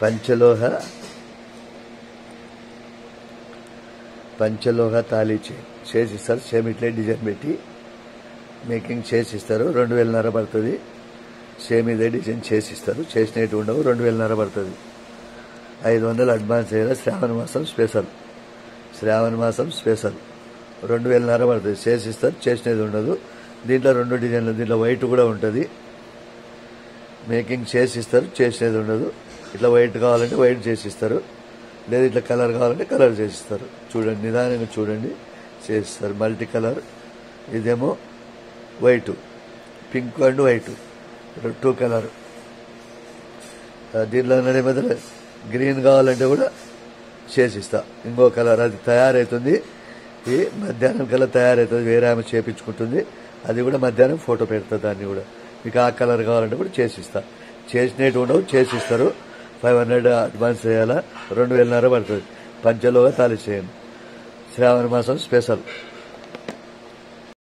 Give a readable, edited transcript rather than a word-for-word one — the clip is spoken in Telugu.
పంచలోహ తాళీ చేసిస్తారు. సేమ్ ఇట్లే డిజైన్ పెట్టి మేకింగ్ చేసిస్తారు. 2000 పడుతుంది. సేమ్ ఇదే డిజైన్ చేసిస్తారు. చేసినట్టు ఉండవు. 2000 పడుతుంది. 500 అడ్వాన్స్ అయ్యేలా శ్రావణ మాసం స్పెషల్. 2000 పడుతుంది. చేసిస్తారు. చేసినది ఉండదు. దీంట్లో 2 డిజైన్లు. దీంట్లో వైట్ కూడా ఉంటుంది. మేకింగ్ చేసిస్తారు. చేసినది ఉండదు. ఇట్లా వైట్ కావాలంటే వైట్ చేసిస్తారు. లేదా ఇట్లా కలర్ కావాలంటే కలర్ చేసిస్తారు. చూడండి, నిదానంగా చూడండి. చేసిస్తారు మల్టీ కలర్. ఇదేమో white, pink and white 2 colour. దీంట్లో మధ్యలో గ్రీన్ కావాలంటే కూడా చేసిస్తా. ఇంకో కలర్ అది తయారవుతుంది. ఈ మధ్యాహ్నం కల్లా తయారవుతుంది. వేరే ఆమె చేపించుకుంటుంది. అది కూడా మధ్యాహ్నం ఫోటో పెడతా. దాన్ని కూడా మీకు ఆ కలర్ కావాలంటే కూడా చేసిస్తా. చేసినట్టు ఉండవు. చేసిస్తారు. 500 అడ్వాన్స్ చేయాలా. 2000 పడుతుంది. పంచలోహ తాళీ చేయండి. శ్రావణ మాసం స్పెషల్.